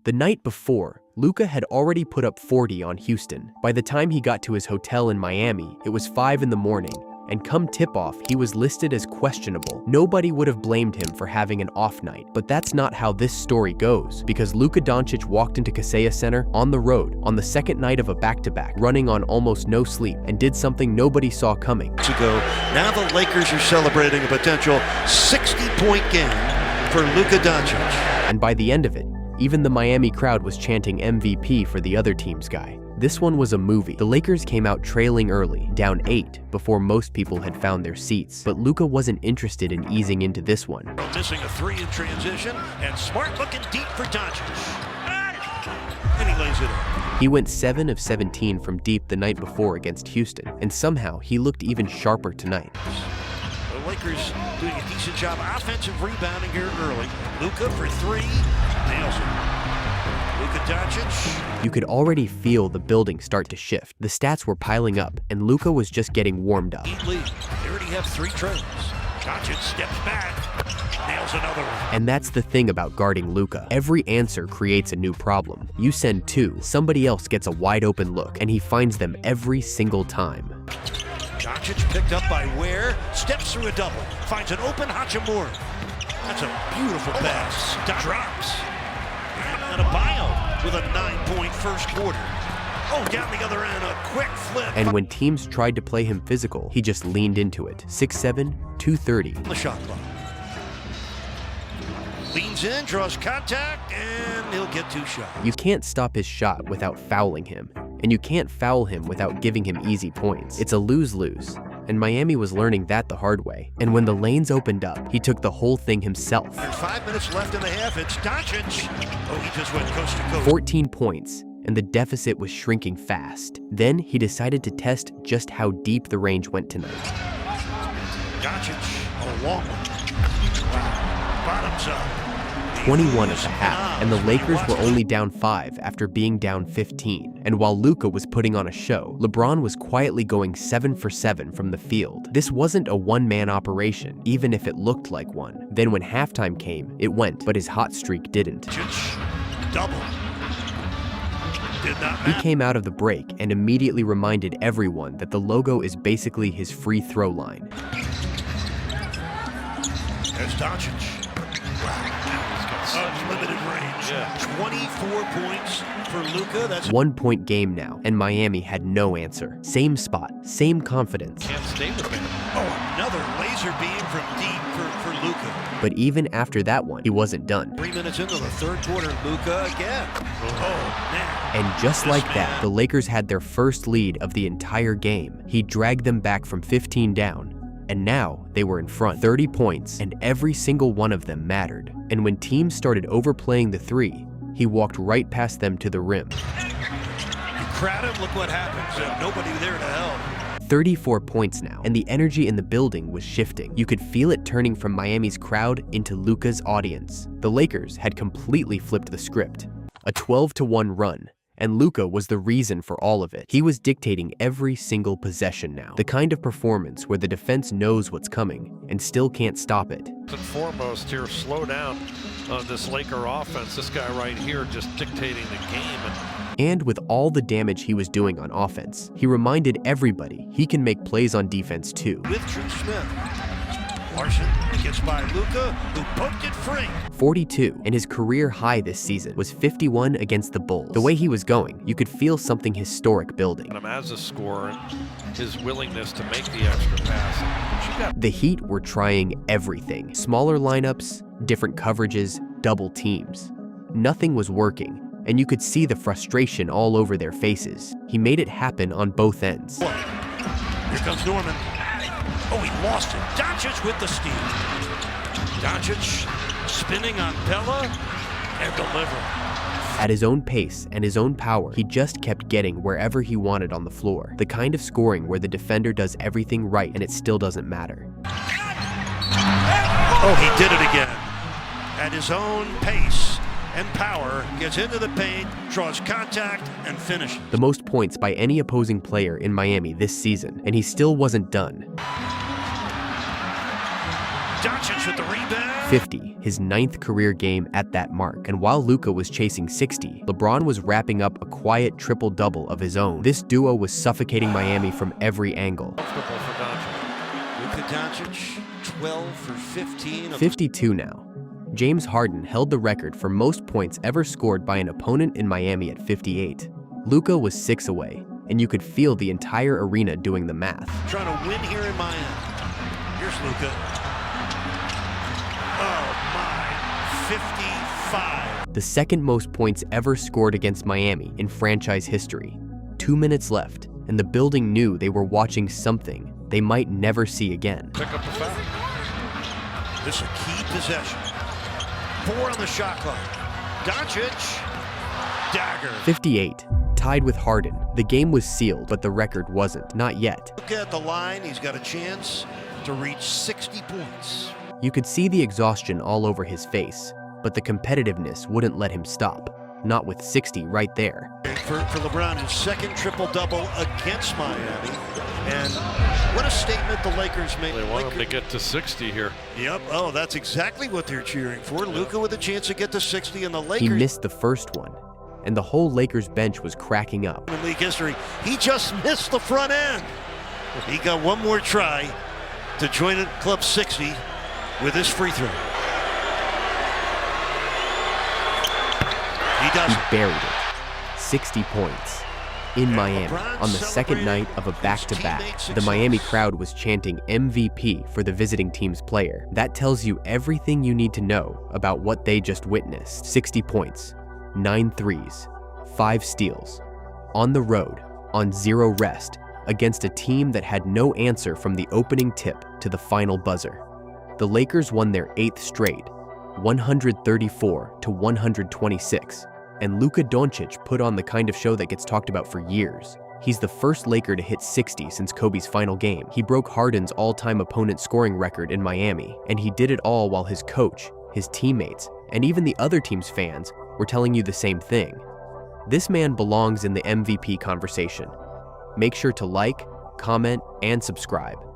The night before, Luka had already put up 40 on Houston. By the time he got to his hotel in Miami, it was 5 in the morning, and come tip-off, he was listed as questionable. Nobody would have blamed him for having an off night, but that's not how this story goes, because Luka Doncic walked into Kaseya Center on the road on the second night of a back-to-back, running on almost no sleep, and did something nobody saw coming. Now the Lakers are celebrating a potential 60-point game for Luka Doncic. And by the end of it, even the Miami crowd was chanting MVP for the other team's guy. This one was a movie. The Lakers came out trailing early, down 8, before most people had found their seats. But Luka wasn't interested in easing into this one. Missing a 3 in transition, and smart looking deep for Doncic. And he lays it in. He went 7 of 17 from deep the night before against Houston, and somehow he looked even sharper tonight. The Lakers doing a decent job offensive rebounding here early. Luka for 3, nails it. Luka Doncic. You could already feel the building start to shift. The stats were piling up, and Luka was just getting warmed up. Lead. They already have 3 trails. Doncic steps back, nails another one. And that's the thing about guarding Luka. Every answer creates a new problem. You send 2, somebody else gets a wide open look, and he finds them every single time. Doncic picked up by Ware, steps through a double, finds an open Hachimura. That's a beautiful pass. Drops. And a buyout with a 9-point first quarter. Oh, down the other end, a quick flip. And when teams tried to play him physical, he just leaned into it. 6'7", 230. The shot clock. Leans in, draws contact, and he'll get 2 shots. You can't stop his shot without fouling him. And you can't foul him without giving him easy points. It's a lose-lose. And Miami was learning that the hard way. And when the lanes opened up, he took the whole thing himself. There's 5 minutes left in the half. It's Doncic. Oh, he just went coast to coast. 14 points, and the deficit was shrinking fast. Then he decided to test just how deep the range went tonight. Doncic, a long one. Wow. Bottoms up. 21 at the half, and the Lakers were only down 5 after being down 15. And while Luka was putting on a show, LeBron was quietly going 7 for 7 from the field. This wasn't a one-man operation, even if it looked like one. Then when halftime came, it went, but his hot streak didn't. Double. Did not He came out of the break and immediately reminded everyone that the logo is basically his free throw line. There's Doncic. Wow. Unlimited range. 24 points for Luka. That's 1-point game now, and Miami had no answer. Same spot, same confidence. Can't stay with him. Oh, another laser beam from deep for Luka. But even after that one, he wasn't done. 3 minutes into the third quarter, Luka again. Oh, man. And just like that, the Lakers had their first lead of the entire game. He dragged them back from 15 down. And now they were in front, 30 points, and every single one of them mattered. And when teams started overplaying the 3, he walked right past them to the rim. You crowd him, look what happens. Nobody there to help. 34 points now, and the energy in the building was shifting. You could feel it turning from Miami's crowd into Luka's audience. The Lakers had completely flipped the script. A 12-1 run. And Luka was the reason for all of it. He was dictating every single possession now. The kind of performance where the defense knows what's coming and still can't stop it. And foremost here, slow down this Laker offense. This guy right here just dictating the game. And with all the damage he was doing on offense, he reminded everybody he can make plays on defense too. With Drew Smith. Larson gets by Luka, who poked it free. 42, and his career high this season was 51 against the Bulls. The way he was going, you could feel something historic building. As a scorer, his willingness to make the extra pass. The Heat were trying everything. Smaller lineups, different coverages, double teams. Nothing was working, and you could see the frustration all over their faces. He made it happen on both ends. Here comes Norman. Oh, he lost it. Doncic with the steal. Doncic spinning on Pella and delivering. At his own pace and his own power, he just kept getting wherever he wanted on the floor. The kind of scoring where the defender does everything right and it still doesn't matter. Oh, he did it again. At his own pace and power, gets into the paint, draws contact, and finishes. The most points by any opposing player in Miami this season, and he still wasn't done. Doncić with the rebound. 50, his 9th career game at that mark. And while Luka was chasing 60, LeBron was wrapping up a quiet triple-double of his own. This duo was suffocating Miami from every angle. Comfortable for Dončić. Luka Doncic, 12 for 15. 52 now. James Harden held the record for most points ever scored by an opponent in Miami at 58. Luka was 6 away, and you could feel the entire arena doing the math. Trying to win here in Miami. Here's Luka. Oh my, 55. The second most points ever scored against Miami in franchise history. 2 minutes left, and the building knew they were watching something they might never see again. Pick up the foul. This is a key possession. 4 on the shot clock. Dončić, dagger. 58, tied with Harden. The game was sealed, but the record wasn't. Not yet. Look at the line. He's got a chance to reach 60 points. You could see the exhaustion all over his face, but the competitiveness wouldn't let him stop. Not with 60 right there. For LeBron, his second triple-double against Miami. And what a statement the Lakers made. They want him to get to 60 here. Yep. Oh, that's exactly what they're cheering for. Luka with a chance to get to 60, and the Lakers. He missed the first one, and the whole Lakers bench was cracking up. In league history, he just missed the front end. He got one more try to join at Club 60 with his free throw. He does. He buried it. 60 points. In Miami, on the second night of a back-to-back, the Miami crowd was chanting MVP for the visiting team's player. That tells you everything you need to know about what they just witnessed. 60 points, 9 threes, 5 steals, on the road, on 0 rest, against a team that had no answer from the opening tip to the final buzzer. The Lakers won their 8th straight, 134 to 126. And Luka Doncic put on the kind of show that gets talked about for years. He's the first Laker to hit 60 since Kobe's final game. He broke Harden's all-time opponent scoring record in Miami, and he did it all while his coach, his teammates, and even the other team's fans were telling you the same thing. This man belongs in the MVP conversation. Make sure to like, comment, and subscribe.